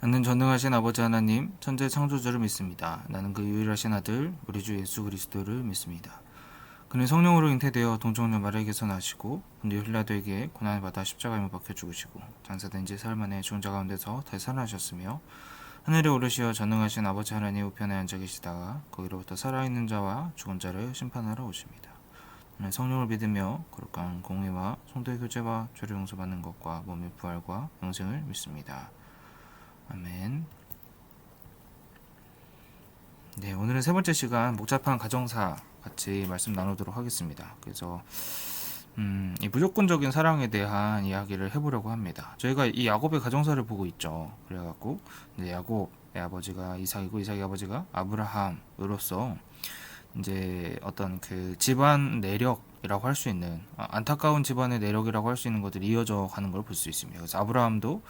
나는 전능하신 아버지 하나님, 천재 창조주를 믿습니다. 나는 그 유일하신 아들, 우리 주 예수 그리스도를 믿습니다. 그는 성령으로 잉태되어 동정녀 마리아에게서 나시고 본디오 필라도에게 고난을 받아 십자가에 못 박혀 죽으시고 장사된 지 사흘 만에 죽은 자 가운데서 되살아나셨으며 하늘에 오르시어 전능하신 아버지 하나님 우편에 앉아 계시다가 거기로부터 살아있는 자와 죽은 자를 심판하러 오십니다. 나는 성령을 믿으며 거룩한 공의와 성도의 교제와 죄를 용서받는 것과 몸의 부활과 영생을 믿습니다. 아멘. 네, 오늘은 세 번째 시간 복잡한 가정사 같이 말씀 나누도록 하겠습니다. 그래서 이 무조건적인 사랑에 대한 이야기를 해보려고 합니다. 저희가 이 야곱의 가정사를 보고 있죠. 그래갖고 이제 야곱의 아버지가 이삭이고 이삭의 아버지가 아브라함으로서 이제 어떤 그 집안 내력이라고 할 수 있는 안타까운 집안의 내력이라고 할 수 있는 것들이 이어져 가는 걸 볼 수 있습니다. 그래서 아브라함도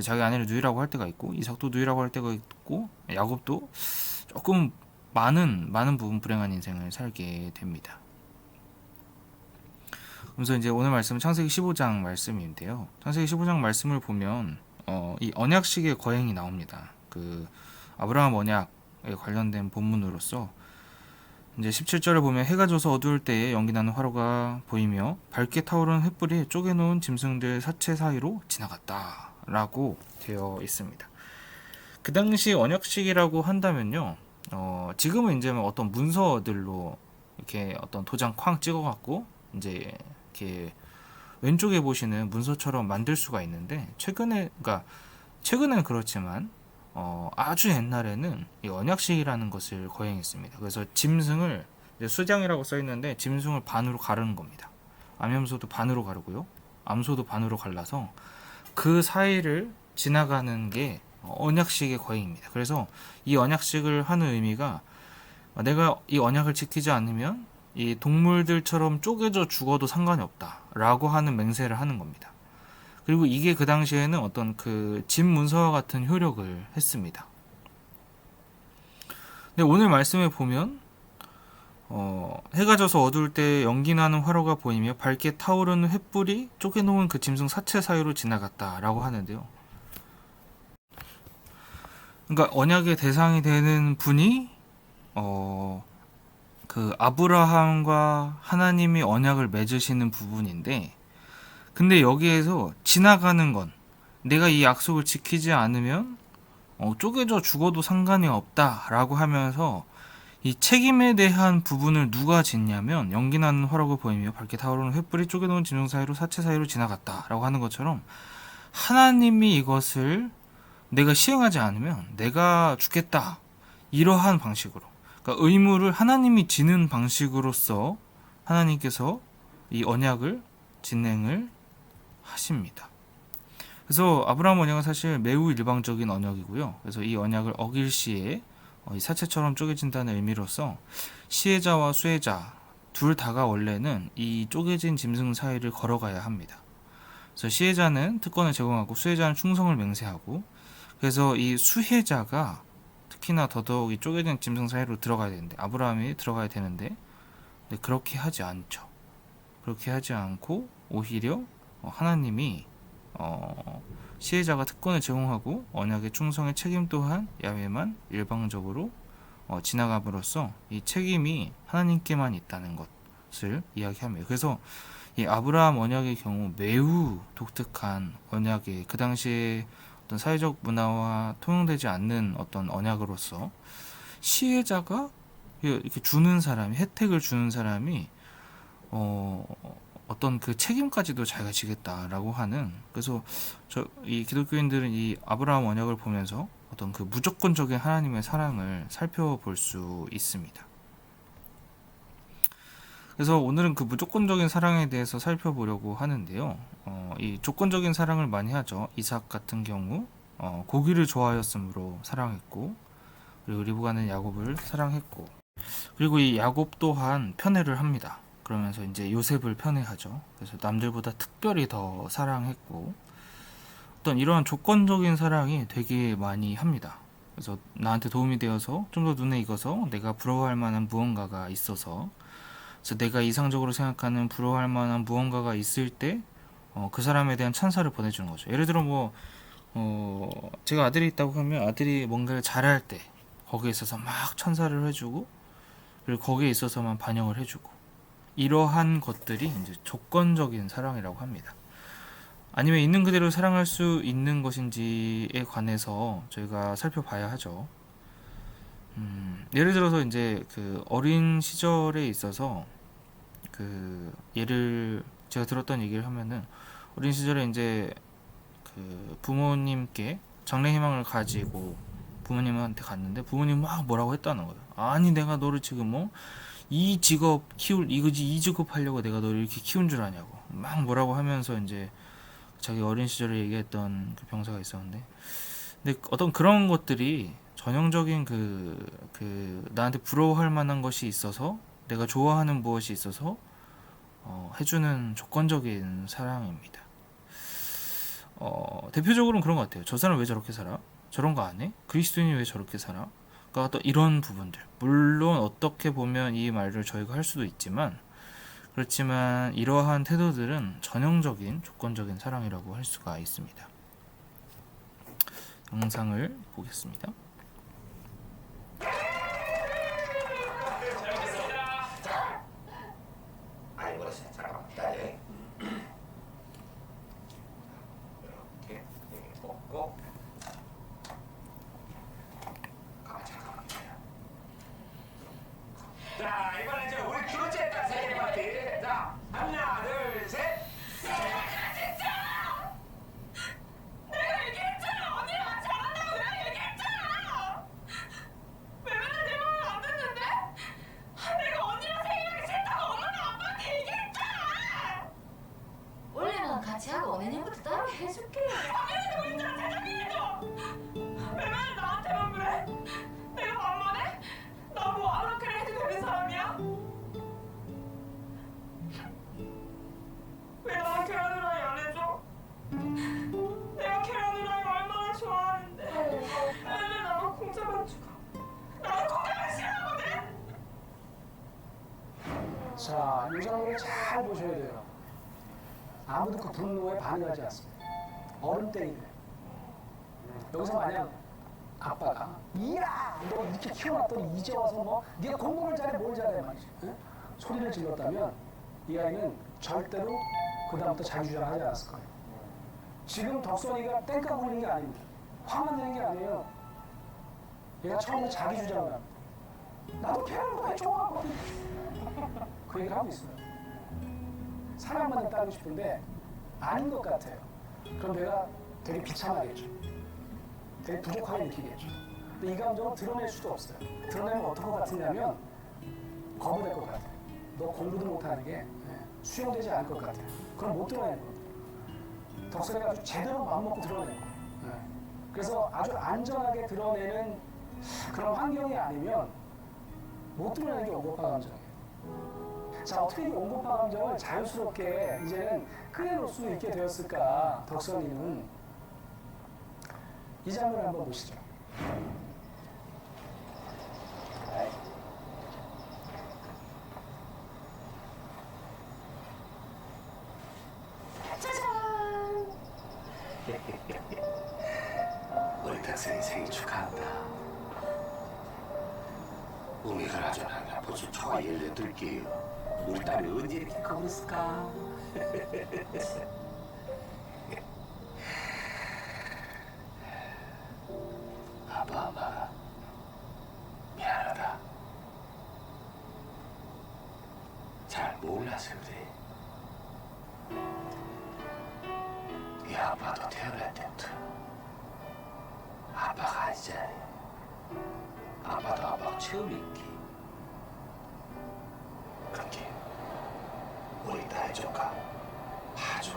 자기 아내를 누이라고 할 때가 있고 이삭도 누이라고 할 때가 있고 야곱도 조금 많은 부분 불행한 인생을 살게 됩니다. 그래서 이제 오늘 말씀은 창세기 15장 말씀인데요. 창세기 15장 말씀을 보면 이 언약식의 거행이 나옵니다. 그 아브라함 언약에 관련된 본문으로서 이제 17절을 보면 해가 져서 어두울 때에 연기 나는 화로가 보이며 밝게 타오르는 횃불이 쪼개놓은 짐승들 사체 사이로 지나갔다 라고 되어 있습니다. 그 당시 언약식이라고 한다면요, 지금은 이제 어떤 문서들로 이렇게 어떤 도장 쾅 찍어갖고 이제 이렇게 왼쪽에 보시는 문서처럼 만들 수가 있는데 최근에는 그렇지만 아주 옛날에는 이 언약식이라는 것을 거행했습니다. 그래서 짐승을 수장이라고 써 있는데 짐승을 반으로 가르는 겁니다. 암염소도 반으로 가르고요, 암소도 반으로 갈라서 그 사이를 지나가는 게 언약식의 거행입니다. 그래서 이 언약식을 하는 의미가 내가 이 언약을 지키지 않으면 이 동물들처럼 쪼개져 죽어도 상관이 없다라고 하는 맹세를 하는 겁니다. 그리고 이게 그 당시에는 어떤 그 집 문서와 같은 효력을 했습니다. 근데 오늘 말씀에 보면 해가 져서 어두울 때 연기 나는 화로가 보이며 밝게 타오르는 횃불이 쪼개놓은 그 짐승 사체 사이로 지나갔다라고 하는데요. 그러니까 언약의 대상이 되는 분이 그 아브라함과 하나님이 언약을 맺으시는 부분인데, 근데 여기에서 지나가는 건 내가 이 약속을 지키지 않으면 쪼개져 죽어도 상관이 없다라고 하면서 이 책임에 대한 부분을 누가 짓냐면 연기 나는 화로가 보이며 밝게 타오르는 횃불이 쪼개놓은 짐승 사이로 사체 사이로 지나갔다라고 하는 것처럼 하나님이 이것을 내가 시행하지 않으면 내가 죽겠다, 이러한 방식으로, 그러니까 의무를 하나님이 지는 방식으로서 하나님께서 이 언약을 진행을 하십니다. 그래서 아브라함 언약은 사실 매우 일방적인 언약이고요. 그래서 이 언약을 어길 시에 이 사체처럼 쪼개진다는 의미로서 시혜자와 수혜자 둘 다가 원래는 이 쪼개진 짐승 사이를 걸어가야 합니다. 그래서 시혜자는 특권을 제공하고 수혜자는 충성을 맹세하고, 그래서 이 수혜자가 특히나 더더욱 이 쪼개진 짐승 사이로 들어가야 되는데, 아브라함이 들어가야 되는데 그렇게 하지 않죠. 그렇게 하지 않고 오히려 하나님이 시혜자가 특권을 제공하고 언약의 충성의 책임 또한 야훼만 일방적으로 지나감으로써 이 책임이 하나님께만 있다는 것을 이야기합니다. 그래서 이 아브라함 언약의 경우 매우 독특한 언약의, 그 당시에 어떤 사회적 문화와 통용되지 않는 어떤 언약으로서 시혜자가 이렇게 주는 사람이, 혜택을 주는 사람이 어떤 그 책임까지도 자기가 지겠다라고 하는, 그래서 이 기독교인들은 이 아브라함 언약을 보면서 어떤 그 무조건적인 하나님의 사랑을 살펴볼 수 있습니다. 그래서 오늘은 그 무조건적인 사랑에 대해서 살펴보려고 하는데요. 이 조건적인 사랑을 많이 하죠. 이삭 같은 경우 고기를 좋아하였으므로 사랑했고, 그리고 리브가는 야곱을 사랑했고, 그리고 이 야곱 또한 편애를 합니다. 그러면서 이제 요셉을 편애하죠. 그래서 남들보다 특별히 더 사랑했고, 어떤 이러한 조건적인 사랑이 되게 많이 합니다. 그래서 나한테 도움이 되어서 좀 더 눈에 익어서 내가 부러워할 만한 무언가가 있어서, 그래서 내가 이상적으로 생각하는 부러워할 만한 무언가가 있을 때 그 사람에 대한 찬사를 보내주는 거죠. 예를 들어 제가 아들이 있다고 하면 아들이 뭔가를 잘할 때 거기에 있어서 막 천사를 해주고, 그리고 거기에 있어서만 반영을 해주고, 이러한 것들이 이제 조건적인 사랑이라고 합니다. 아니면 있는 그대로 사랑할 수 있는 것인지에 관해서 저희가 살펴봐야 하죠. 예를 들어서 이제 그 어린 시절에 있어서 그 예를 제가 들었던 얘기를 하면은, 어린 시절에 이제 그 부모님께 장래희망을 가지고 부모님한테 갔는데 부모님 막 뭐라고 했다는 거예요. 아니 내가 너를 지금 뭐 이 직업 이거지, 이 직업 하려고 내가 너를 이렇게 키운 줄 아냐고 막 뭐라고 하면서 이제 자기 어린 시절에 얘기했던 그 병사가 있었는데, 근데 어떤 그런 것들이 전형적인 나한테 부러워할 만한 것이 있어서, 내가 좋아하는 무엇이 있어서 해주는 조건적인 사랑입니다. 대표적으로는 그런 것 같아요. 저 사람 왜 저렇게 살아? 저런 거 안 해? 그리스도인이 왜 저렇게 살아? 그러니까 또 이런 부분들. 물론 어떻게 보면 이 말을 저희가 할 수도 있지만, 그렇지만 이러한 태도들은 전형적인 조건적인 사랑이라고 할 수가 있습니다. 영상을 보겠습니다. 자, 이번엔 이제 우리 교체했다 선생님한테. 자, 하나, 둘, 셋. 내가 얘기했잖아. 언니랑 잘한다고 내가 얘기했잖아. 왜 맨날 내 말을 안 듣는데? 내가 언니랑 생일하기 싫다고 엄마랑 아빠한테 얘기했잖아. 원래는 같이 하고 언니님부터 따로 해줄게. 당연히 우리들은 대장님이죠. 왜 맨날 나한테만 그래? 내가 만만해? 나 뭐 아무렇게나 해도 되는 사람이야? 왜 나랑 계란 후라이 안 해줘? 내가 계란 후라이 얼마나 좋아하는데 맨날 나만 공짜만 주고 나는 공짜만 싫어하거든? 자, 이 장면을 잘 보셔야 돼요. 아무도 그 분노에 반응하지 않습니다. 어른 때리네. 여기서 만약 아빠가 이라 너 이렇게 키워놨더니 이제 와서 뭐 네가 공부를 잘해 뭘 잘해 말이지, 응? 소리를 질렀다면 이 아이는 절대로 그 다음부터 자기 주장을 하지 않았을 거예요. 지금 덕선이가 땡깡 부리는 게 아닙니다. 화만 내는 게 아니에요. 얘가 처음에 자기 주장을 합니다. 나도 걔를 왜 좋아하거든. 그 얘기를 하고 있어요. 사랑만 따르고 싶은데 아닌 것 같아요. 그럼 내가 되게 비참하겠죠. 되게 부족하게 느끼겠죠. 근데 이 감정을 드러낼 수도 없어요. 드러내면 어떨 것 같으냐면 거부될 것 같아요. 너 공부도 못하는 게 수용되지 않을 것 같아요. 그럼 못 드러내는 거예요. 덕선이가 아주 제대로 마음먹고 드러내는 거예요. 그래서 아주 안전하게 드러내는 그런 환경이 아니면 못 드러내는 게 온고파 감정이에요. 자, 어떻게 이 온고파 감정을 자연스럽게 이제는 끌어낼 수 있게 되었을까? 덕선이는 이 장면을 한번 보시죠. 짜잔. 우리 덕선이 생일 축하한다. 우미가 라전하냐 벌써 초가 18개요. 우리 딸이 언제 이렇게 커버렸을까? 아빠 미안하다. 잘 몰라서 그래. 이 아빠도 태어날 때부터 아빠가 아니잖아. 아빠도 아빠가 처음이기. 그렇게 우리 딸 조카 봐줘.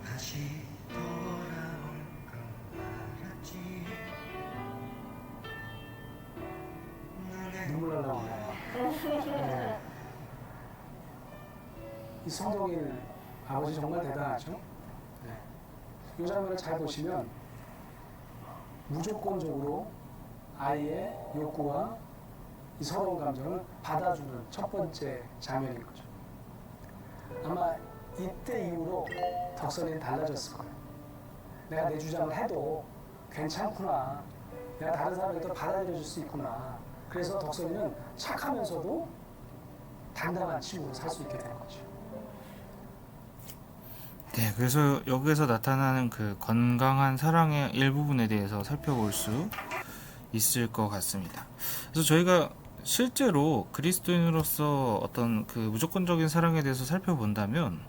다시 돌아올 건 알았지. 눈물 나오네요. 네. 이 성동일 아버지 정말 대단하죠. 네. 이 장면을 잘 보시면 무조건적으로 아이의 욕구와 이 서러운 감정을 받아주는 첫 번째 장면인 거죠. 아마 이때 이후로 덕선이는 달라졌을 거예요. 내가 내 주장을 해도 괜찮구나. 내가 다른 사람에게도 받아들여줄 수 있구나. 그래서 덕선이는 착하면서도 당당한 친구로 살 수 있게 된 거죠. 네, 그래서 여기에서 나타나는 그 건강한 사랑의 일부분에 대해서 살펴볼 수 있을 것 같습니다. 그래서 저희가 실제로 그리스도인으로서 어떤 그 무조건적인 사랑에 대해서 살펴본다면,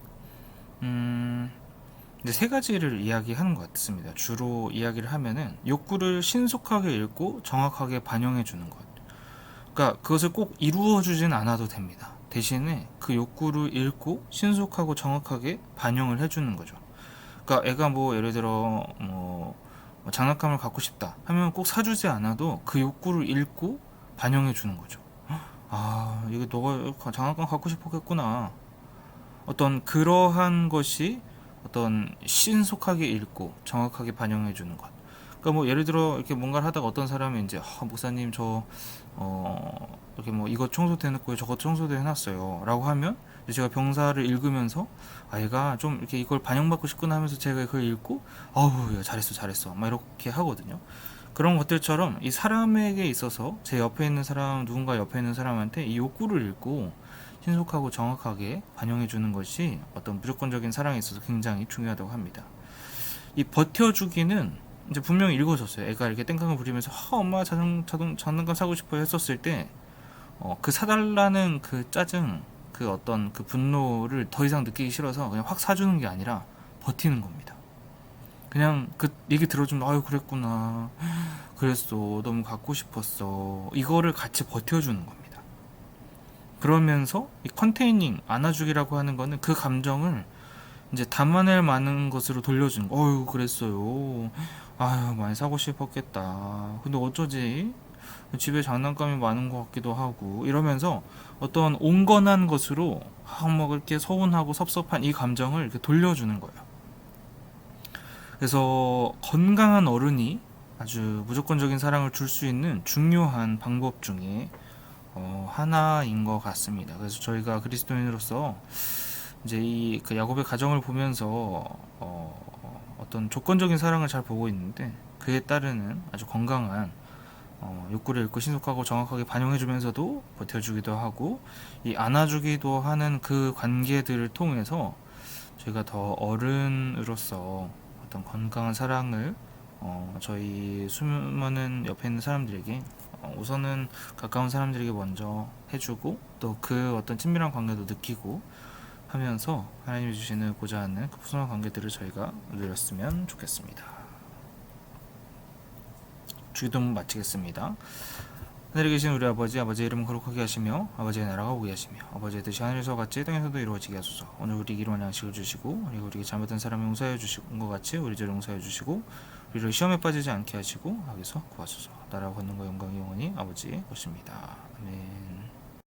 이제 세 가지를 이야기하는 것 같습니다. 주로 이야기를 하면은 욕구를 신속하게 읽고 정확하게 반영해 주는 것. 그러니까 그것을 꼭 이루어 주진 않아도 됩니다. 대신에 그 욕구를 읽고 신속하고 정확하게 반영을 해주는 거죠. 그러니까 애가 뭐 예를 들어 뭐 장난감을 갖고 싶다 하면 꼭 사주지 않아도 그 욕구를 읽고 반영해 주는 거죠. 아, 이거 너가 장난감 갖고 싶었겠구나. 어떤 그러한 것이 어떤 신속하게 읽고 정확하게 반영해 주는 것. 그러니까 뭐 예를 들어 이렇게 뭔가를 하다가 어떤 사람이 이제 목사님 저 이렇게 뭐 이것 청소도 해놓고 저것 청소도 해놨어요 라고 하면 제가 병사를 읽으면서 얘가 좀 이렇게 이걸 반영받고 싶구나 하면서 제가 그걸 읽고 야, 잘했어 막 이렇게 하거든요. 그런 것들처럼 이 사람에게 있어서 제 옆에 있는 사람, 누군가 옆에 있는 사람한테 이 욕구를 읽고 신속하고 정확하게 반영해 주는 것이 어떤 무조건적인 사랑에 있어서 굉장히 중요하다고 합니다. 이 버텨주기는 이제 분명히 읽어줬어요. 애가 이렇게 땡깡을 부리면서 엄마 장난감 사고 싶어요 했었을 때 그 사달라는 그 짜증, 그 어떤 그 분노를 더 이상 느끼기 싫어서 그냥 확 사주는 게 아니라 버티는 겁니다. 그냥 그 얘기 들어주면 아유 그랬구나, 그랬어, 너무 갖고 싶었어, 이거를 같이 버텨주는 겁니다. 그러면서 이 컨테이닝, 안아주기라고 하는 거는 그 감정을 이제 담아낼 만한 것으로 돌려주는 거. 어유 그랬어요, 아유 많이 사고 싶었겠다, 근데 어쩌지, 집에 장난감이 많은 것 같기도 하고, 이러면서 어떤 온건한 것으로 막 이렇게 서운하고 섭섭한 이 감정을 이렇게 돌려주는 거예요. 그래서 건강한 어른이 아주 무조건적인 사랑을 줄 수 있는 중요한 방법 중에 하나인 것 같습니다. 그래서 저희가 그리스도인으로서 이제 이 그 야곱의 가정을 보면서 어떤 조건적인 사랑을 잘 보고 있는데, 그에 따르는 아주 건강한 욕구를 읽고 신속하고 정확하게 반영해주면서도 버텨주기도 하고 이 안아주기도 하는 그 관계들을 통해서 저희가 더 어른으로서 어떤 건강한 사랑을 저희 수많은 옆에 있는 사람들에게 우선은 가까운 사람들에게 먼저 해주고, 또 그 어떤 친밀한 관계도 느끼고 하면서 하나님이 주시는 고자 하는 그 푸짐한 관계들을 저희가 누렸으면 좋겠습니다. 주기도문 마치겠습니다. 하늘에 계신 우리 아버지, 아버지의 이름을 거룩하게 하시며 아버지의 나라가 오게 하시며 아버지의 뜻이 하늘에서 같이 땅에서도 이루어지게 하소서. 오늘 우리에게 일용할 양식을 주시고 그리고 우리에게 잘못한 사람을 용서하여 주시고 것 같이 우리 죄를 용서하여 주시고 우리를 시험에 빠지지 않게 하시고 악에서 구하소서. 나라와 권능과 영광이 영원히 아버지의 것입니다. 아멘.